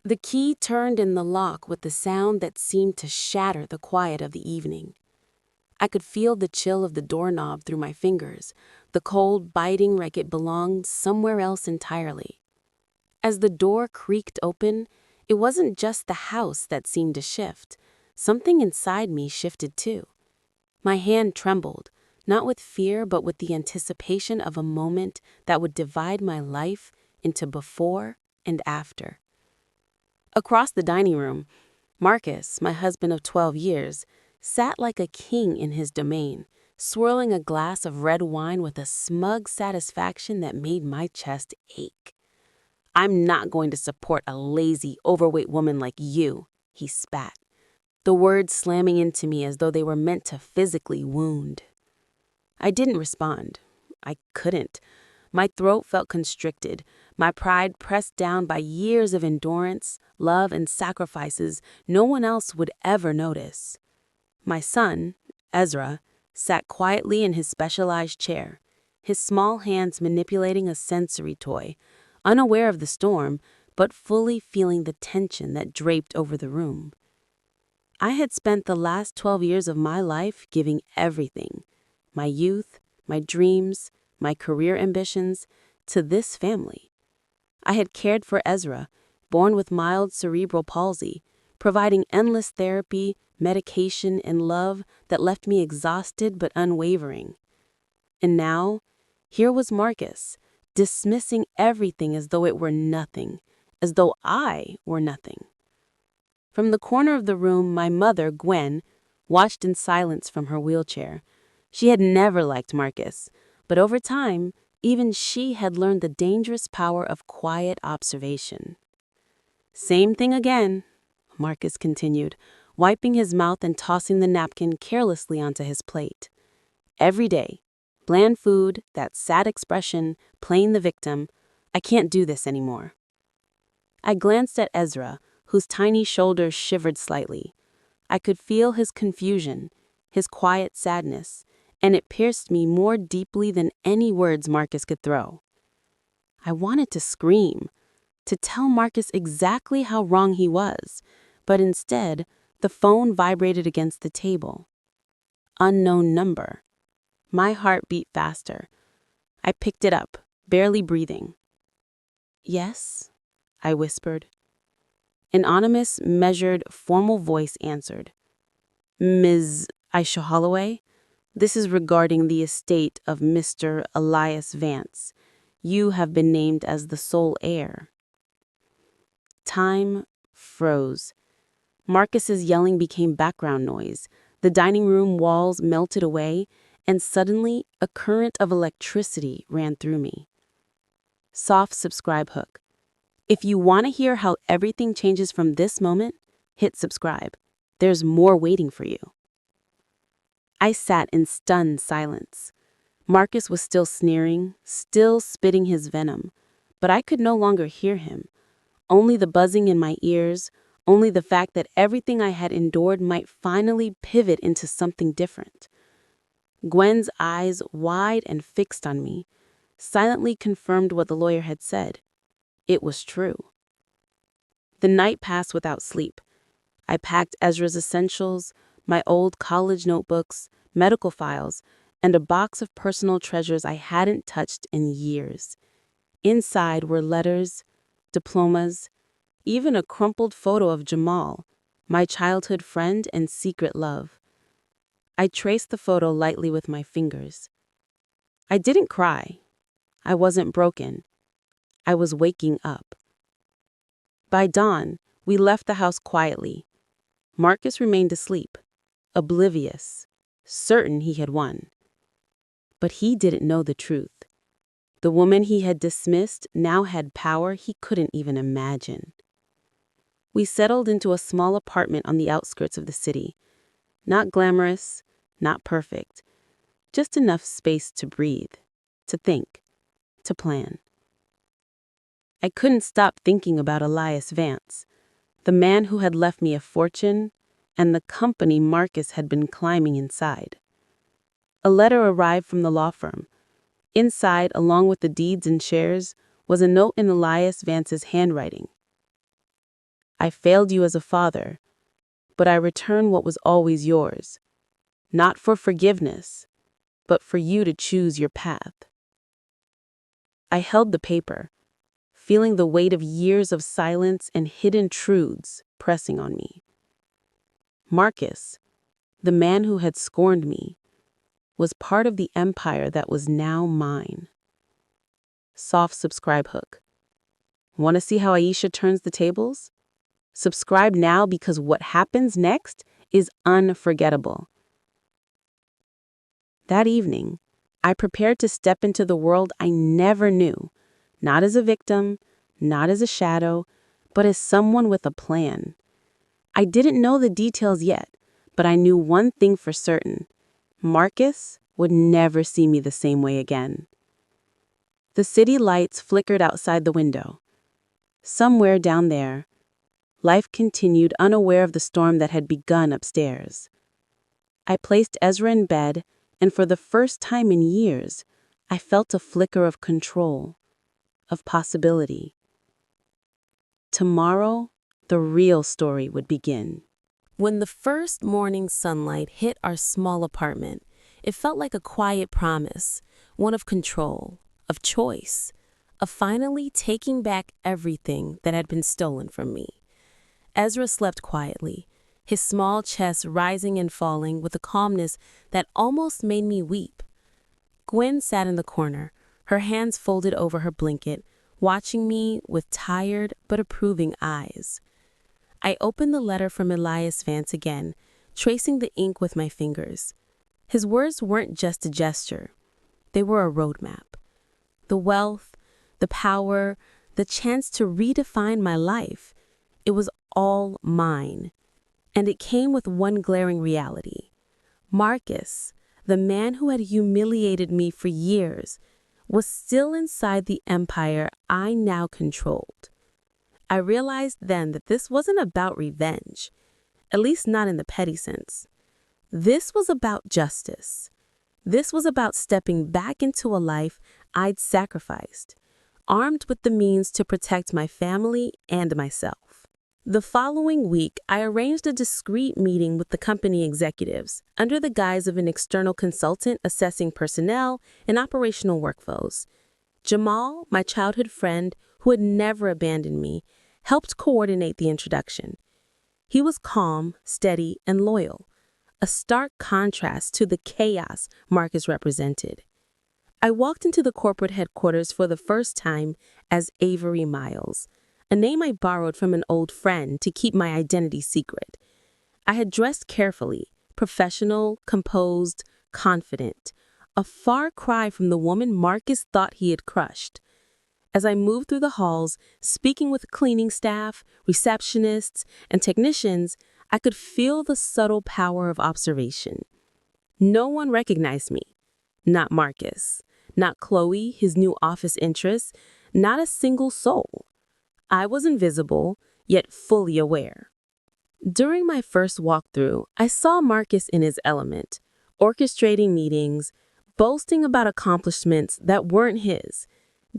The key turned in the lock with the sound that seemed to shatter the quiet of the evening. I could feel the chill of the doorknob through my fingers, the cold biting like it belonged somewhere else entirely. As the door creaked open, it wasn't just the house that seemed to shift. Something inside me shifted too. My hand trembled, not with fear but with the anticipation of a moment that would divide my life into before and after. Across the dining room, Marcus, my husband of 12 years, sat like a king in his domain, swirling a glass of red wine with a smug satisfaction that made my chest ache. "I'm not going to support a lazy, overweight woman like you," he spat, the words slamming into me as though they were meant to physically wound. I didn't respond. I couldn't. My throat felt constricted, my pride pressed down by years of endurance, love, and sacrifices no one else would ever notice. My son, Ezra, sat quietly in his specialized chair, his small hands manipulating a sensory toy, unaware of the storm, but fully feeling the tension that draped over the room. I had spent the last 12 years of my life giving everything, my youth, my dreams, my career ambitions, to this family. I had cared for Ezra, born with mild cerebral palsy, providing endless therapy, medication, and love that left me exhausted but unwavering. And now, here was Marcus, dismissing everything as though it were nothing, as though I were nothing. From the corner of the room, my mother, Gwen, watched in silence from her wheelchair. She had never liked Marcus, but over time, even she had learned the dangerous power of quiet observation. "Same thing again," Marcus continued, wiping his mouth and tossing the napkin carelessly onto his plate. "Every day. Bland food, that sad expression, playing the victim. I can't do this anymore." I glanced at Ezra, whose tiny shoulders shivered slightly. I could feel his confusion, his quiet sadness, and it pierced me more deeply than any words Marcus could throw. I wanted to scream, to tell Marcus exactly how wrong he was, but instead, the phone vibrated against the table. Unknown number. My heart beat faster. I picked it up, barely breathing. "Yes?" I whispered. An ominous, measured, formal voice answered. "Ms. Aisha Holloway, this is regarding the estate of Mr. Elias Vance. You have been named as the sole heir." Time froze. Marcus's yelling became background noise. The dining room walls melted away, and suddenly a current of electricity ran through me. Soft subscribe hook. If you want to hear how everything changes from this moment, hit subscribe. There's more waiting for you. I sat in stunned silence. Marcus was still sneering, still spitting his venom, but I could no longer hear him. Only the buzzing in my ears, only the fact that everything I had endured might finally pivot into something different. Gwen's eyes, wide and fixed on me, silently confirmed what the lawyer had said. It was true. The night passed without sleep. I packed Ezra's essentials, my old college notebooks, medical files, and a box of personal treasures I hadn't touched in years. Inside were letters, diplomas, even a crumpled photo of Jamal, my childhood friend and secret love. I traced the photo lightly with my fingers. I didn't cry. I wasn't broken. I was waking up. By dawn, we left the house quietly. Marcus remained asleep, oblivious, certain he had won. But he didn't know the truth. The woman he had dismissed now had power he couldn't even imagine. We settled into a small apartment on the outskirts of the city. Not glamorous, not perfect, just enough space to breathe, to think, to plan. I couldn't stop thinking about Elias Vance, the man who had left me a fortune, and the company Marcus had been climbing inside. A letter arrived from the law firm. Inside, along with the deeds and shares, was a note in Elias Vance's handwriting. I failed you as a father, but I return what was always yours, not for forgiveness, but for you to choose your path. I held the paper, feeling the weight of years of silence and hidden truths pressing on me. Marcus, the man who had scorned me, was part of the empire that was now mine. Soft subscribe hook. Want to see how Aisha turns the tables? Subscribe now because what happens next is unforgettable. That evening, I prepared to step into the world I never knew, not as a victim, not as a shadow, but as someone with a plan. I didn't know the details yet, but I knew one thing for certain. Marcus would never see me the same way again. The city lights flickered outside the window. Somewhere down there, life continued unaware of the storm that had begun upstairs. I placed Ezra in bed, and for the first time in years, I felt a flicker of control, of possibility. Tomorrow, the real story would begin. When the first morning sunlight hit our small apartment, it felt like a quiet promise, one of control, of choice, of finally taking back everything that had been stolen from me. Ezra slept quietly, his small chest rising and falling with a calmness that almost made me weep. Gwen sat in the corner, her hands folded over her blanket, watching me with tired but approving eyes. I opened the letter from Elias Vance again, tracing the ink with my fingers. His words weren't just a gesture. They were a roadmap. The wealth, the power, the chance to redefine my life. It was all mine. And it came with one glaring reality. Marcus, the man who had humiliated me for years, was still inside the empire I now controlled. I realized then that this wasn't about revenge, at least not in the petty sense. This was about justice. This was about stepping back into a life I'd sacrificed, armed with the means to protect my family and myself. The following week, I arranged a discreet meeting with the company executives under the guise of an external consultant assessing personnel and operational workflows. Jamal, my childhood friend who had never abandoned me, helped coordinate the introduction. He was calm, steady, and loyal, a stark contrast to the chaos Marcus represented. I walked into the corporate headquarters for the first time as Avery Miles, a name I borrowed from an old friend to keep my identity secret. I had dressed carefully, professional, composed, confident, a far cry from the woman Marcus thought he had crushed. As I moved through the halls, speaking with cleaning staff, receptionists, and technicians, I could feel the subtle power of observation. No one recognized me. Not Marcus, not Chloe, his new office interests, not a single soul. I was invisible, yet fully aware. During my first walkthrough, I saw Marcus in his element, orchestrating meetings, boasting about accomplishments that weren't his,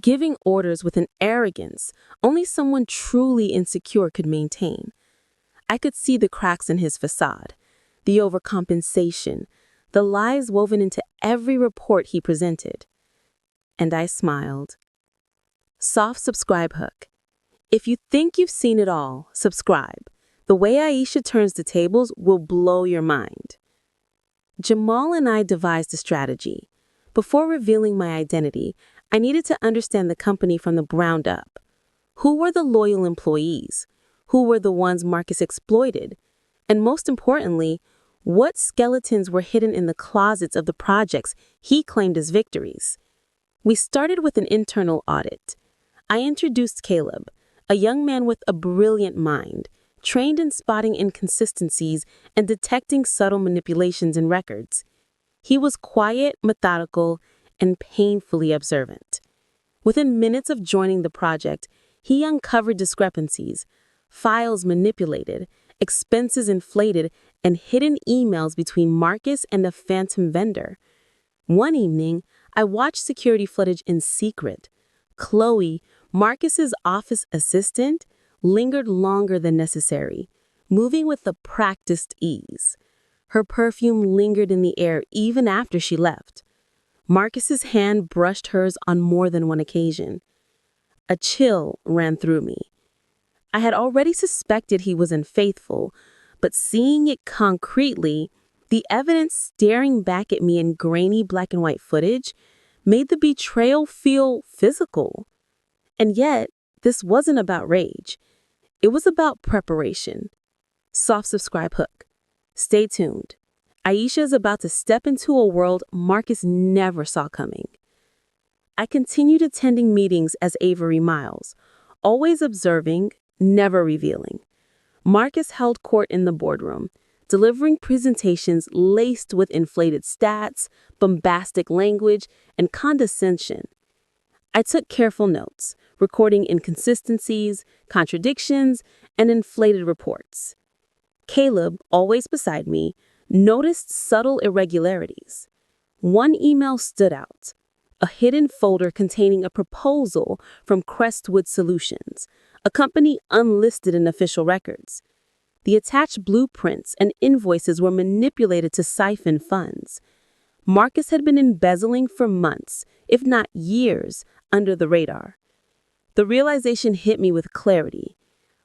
giving orders with an arrogance only someone truly insecure could maintain. I could see the cracks in his facade, the overcompensation, the lies woven into every report he presented. And I smiled. Soft subscribe hook. If you think you've seen it all, subscribe. The way Aisha turns the tables will blow your mind. Jamal and I devised a strategy. Before revealing my identity, I needed to understand the company from the ground up. Who were the loyal employees? Who were the ones Marcus exploited? And most importantly, what skeletons were hidden in the closets of the projects he claimed as victories? We started with an internal audit. I introduced Caleb, a young man with a brilliant mind, trained in spotting inconsistencies and detecting subtle manipulations in records. He was quiet, methodical, and painfully observant. Within minutes of joining the project, he uncovered discrepancies, files manipulated, expenses inflated, and hidden emails between Marcus and a phantom vendor. One evening, I watched security footage in secret. Chloe, Marcus's office assistant, lingered longer than necessary, moving with a practiced ease. Her perfume lingered in the air even after she left. Marcus's hand brushed hers on more than one occasion. A chill ran through me. I had already suspected he was unfaithful, but seeing it concretely, the evidence staring back at me in grainy black and white footage, made the betrayal feel physical. And yet, this wasn't about rage. It was about preparation. Soft subscribe hook. Stay tuned. Aisha is about to step into a world Marcus never saw coming. I continued attending meetings as Avery Miles, always observing, never revealing. Marcus held court in the boardroom, delivering presentations laced with inflated stats, bombastic language, and condescension. I took careful notes, recording inconsistencies, contradictions, and inflated reports. Caleb, always beside me, noticed subtle irregularities. One email stood out, a hidden folder containing a proposal from Crestwood Solutions, a company unlisted in official records. The attached blueprints and invoices were manipulated to siphon funds. Marcus had been embezzling for months, if not years, under the radar. The realization hit me with clarity.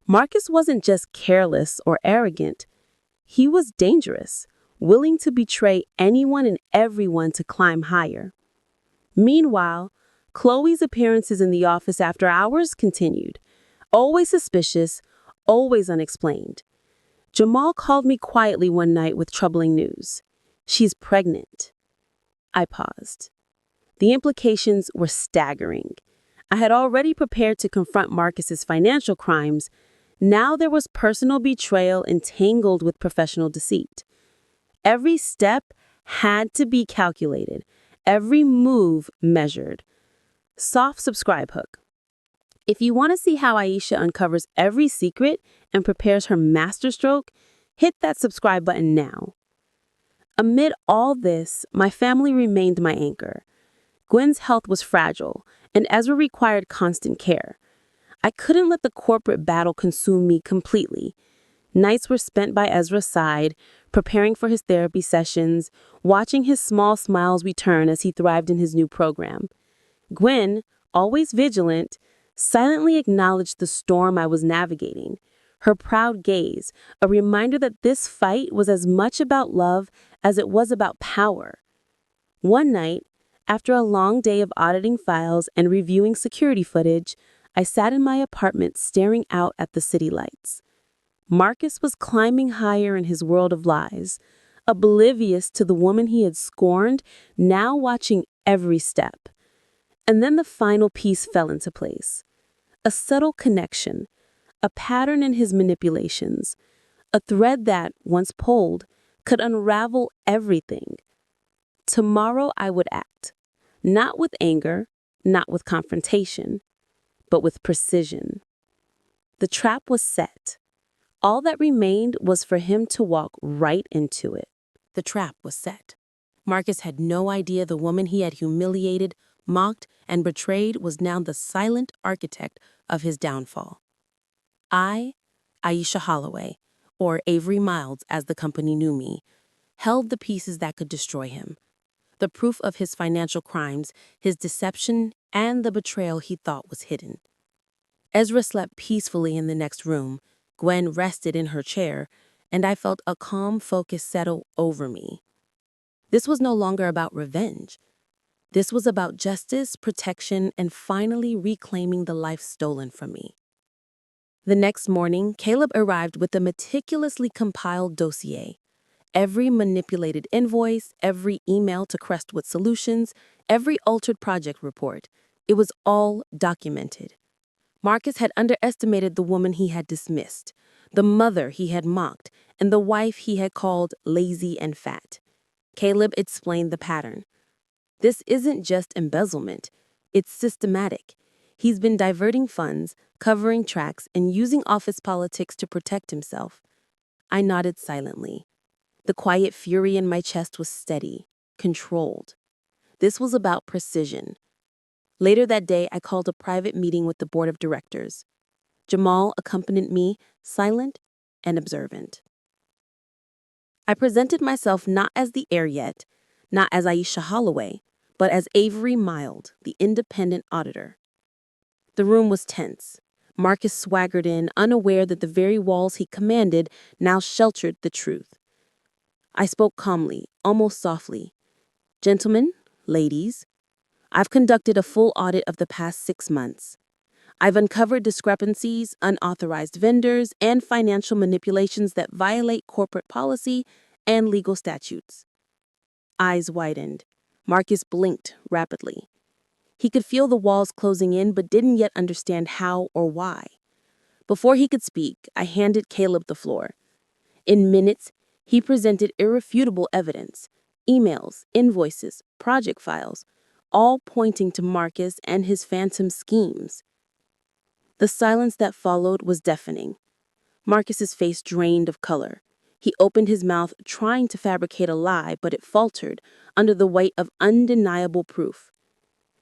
Marcus wasn't just careless or arrogant. He was dangerous, willing to betray anyone and everyone to climb higher. Meanwhile, Chloe's appearances in the office after hours continued. Always suspicious, always unexplained. Jamal called me quietly one night with troubling news. She's pregnant. I paused. The implications were staggering. I had already prepared to confront Marcus's financial crimes. Now there was personal betrayal entangled with professional deceit. Every step had to be calculated, every move measured. Soft subscribe hook. If you want to see how Aisha uncovers every secret and prepares her masterstroke, hit that subscribe button now. Amid all this, my family remained my anchor. Gwen's health was fragile, and Ezra required constant care. I couldn't let the corporate battle consume me completely. Nights were spent by Ezra's side, preparing for his therapy sessions, watching his small smiles return as he thrived in his new program. Gwen, always vigilant, silently acknowledged the storm I was navigating. Her proud gaze, a reminder that this fight was as much about love as it was about power. One night, after a long day of auditing files and reviewing security footage, I sat in my apartment staring out at the city lights. Marcus was climbing higher in his world of lies, oblivious to the woman he had scorned, now watching every step. And then the final piece fell into place. A subtle connection, a pattern in his manipulations, a thread that, once pulled, could unravel everything. Tomorrow I would act, not with anger, not with confrontation, but with precision. The trap was set. All that remained was for him to walk right into it. The trap was set. Marcus had no idea the woman he had humiliated, mocked, and betrayed was now the silent architect of his downfall. I, Aisha Holloway, or Avery Miles as the company knew me, held the pieces that could destroy him. The proof of his financial crimes, his deception, and the betrayal he thought was hidden. Ezra slept peacefully in the next room. Gwen rested in her chair, and I felt a calm focus settle over me. This was no longer about revenge. This was about justice, protection, and finally reclaiming the life stolen from me. The next morning, Caleb arrived with a meticulously compiled dossier. Every manipulated invoice, every email to Crestwood Solutions, every altered project report. It was all documented. Marcus had underestimated the woman he had dismissed, the mother he had mocked, and the wife he had called lazy and fat. Caleb explained the pattern. This isn't just embezzlement. It's systematic. He's been diverting funds, covering tracks, and using office politics to protect himself. I nodded silently. The quiet fury in my chest was steady, controlled. This was about precision. Later that day, I called a private meeting with the board of directors. Jamal accompanied me, silent and observant. I presented myself not as the heir yet, not as Aisha Holloway, but as Avery Mild, the independent auditor. The room was tense. Marcus swaggered in, unaware that the very walls he commanded now sheltered the truth. I spoke calmly, almost softly. Gentlemen, ladies, I've conducted a full audit of the past 6 months. I've uncovered discrepancies, unauthorized vendors, and financial manipulations that violate corporate policy and legal statutes. Eyes widened. Marcus blinked rapidly. He could feel the walls closing in but didn't yet understand how or why. Before he could speak, I handed Caleb the floor. In minutes, he presented irrefutable evidence, emails, invoices, project files, all pointing to Marcus and his phantom schemes. The silence that followed was deafening. Marcus's face drained of color. He opened his mouth, trying to fabricate a lie, but it faltered under the weight of undeniable proof.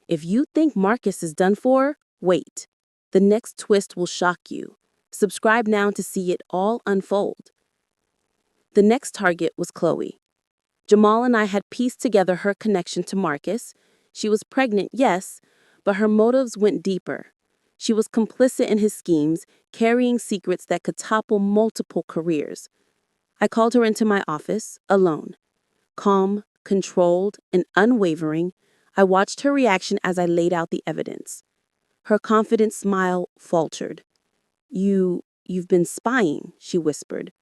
If you think Marcus is done for, wait. The next twist will shock you. Subscribe now to see it all unfold. The next target was Chloe. Jamal and I had pieced together her connection to Marcus. She was pregnant, yes, but her motives went deeper. She was complicit in his schemes, carrying secrets that could topple multiple careers. I called her into my office, alone. Calm, controlled, and unwavering, I watched her reaction as I laid out the evidence. Her confident smile faltered. You've been spying, she whispered.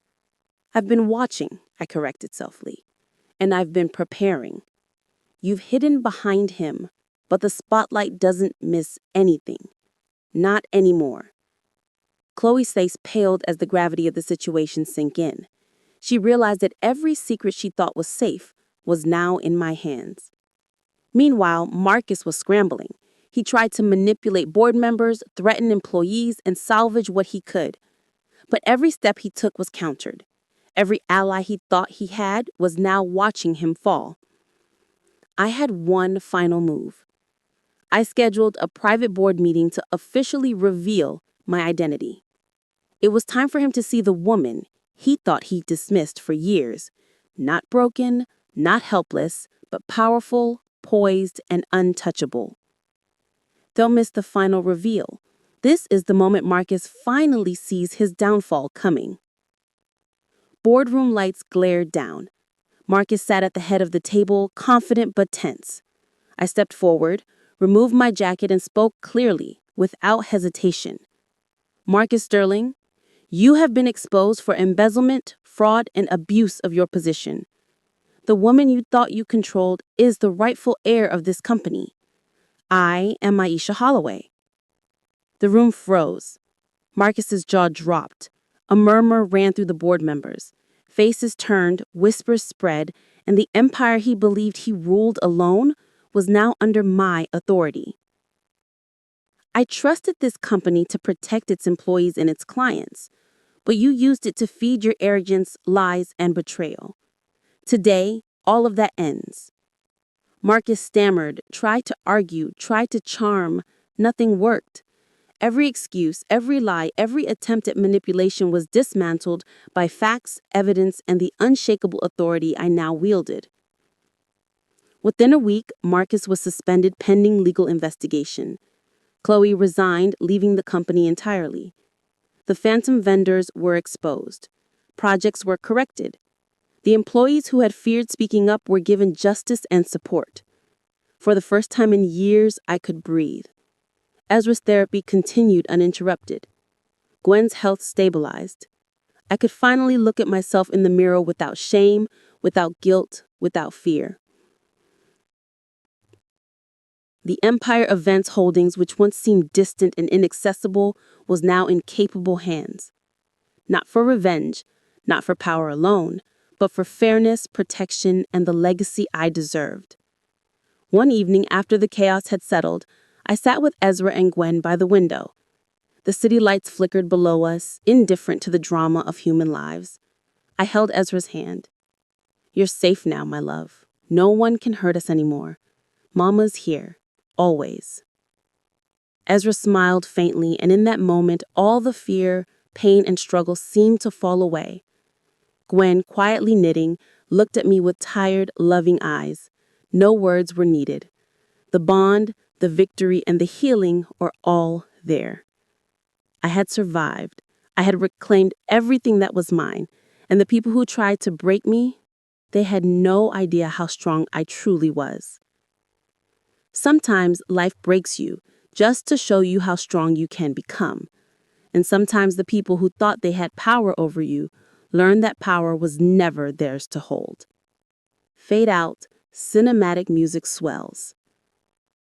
I've been watching, I corrected softly. And I've been preparing. You've hidden behind him, but the spotlight doesn't miss anything. Not anymore. Chloe's face paled as the gravity of the situation sank in. She realized that every secret she thought was safe was now in my hands. Meanwhile, Marcus was scrambling. He tried to manipulate board members, threaten employees, and salvage what he could. But every step he took was countered. Every ally he thought he had was now watching him fall. I had one final move. I scheduled a private board meeting to officially reveal my identity. It was time for him to see the woman he thought he dismissed for years. Not broken, not helpless, but powerful, poised, and untouchable. Don't miss the final reveal. This is the moment Marcus finally sees his downfall coming. Boardroom lights glared down. Marcus sat at the head of the table, confident but tense. I stepped forward, removed my jacket, and spoke clearly, without hesitation. Marcus Sterling, you have been exposed for embezzlement, fraud, and abuse of your position. The woman you thought you controlled is the rightful heir of this company. I am Aisha Holloway. The room froze. Marcus's jaw dropped. A murmur ran through the board members. Faces turned, whispers spread, and the empire he believed he ruled alone was now under my authority. I trusted this company to protect its employees and its clients, but you used it to feed your arrogance, lies, and betrayal. Today, all of that ends. Marcus stammered, tried to argue, tried to charm. Nothing worked. Every excuse, every lie, every attempt at manipulation was dismantled by facts, evidence, and the unshakable authority I now wielded. Within a week, Marcus was suspended pending legal investigation. Chloe resigned, leaving the company entirely. The phantom vendors were exposed. Projects were corrected. The employees who had feared speaking up were given justice and support. For the first time in years, I could breathe. Ezra's therapy continued uninterrupted. Gwen's health stabilized. I could finally look at myself in the mirror without shame, without guilt, without fear. The Empire Events Holdings, which once seemed distant and inaccessible, was now in capable hands. Not for revenge, not for power alone, but for fairness, protection, and the legacy I deserved. One evening after the chaos had settled, I sat with Ezra and Gwen by the window. The city lights flickered below us, indifferent to the drama of human lives. I held Ezra's hand. You're safe now, my love. No one can hurt us anymore. Mama's here, always. Ezra smiled faintly, and in that moment, all the fear, pain, and struggle seemed to fall away. Gwen, quietly knitting, looked at me with tired, loving eyes. No words were needed. The bond, the victory, and the healing were all there. I had survived. I had reclaimed everything that was mine, and the people who tried to break me, they had no idea how strong I truly was. Sometimes life breaks you just to show you how strong you can become. And sometimes the people who thought they had power over you learn that power was never theirs to hold. Fade out, cinematic music swells.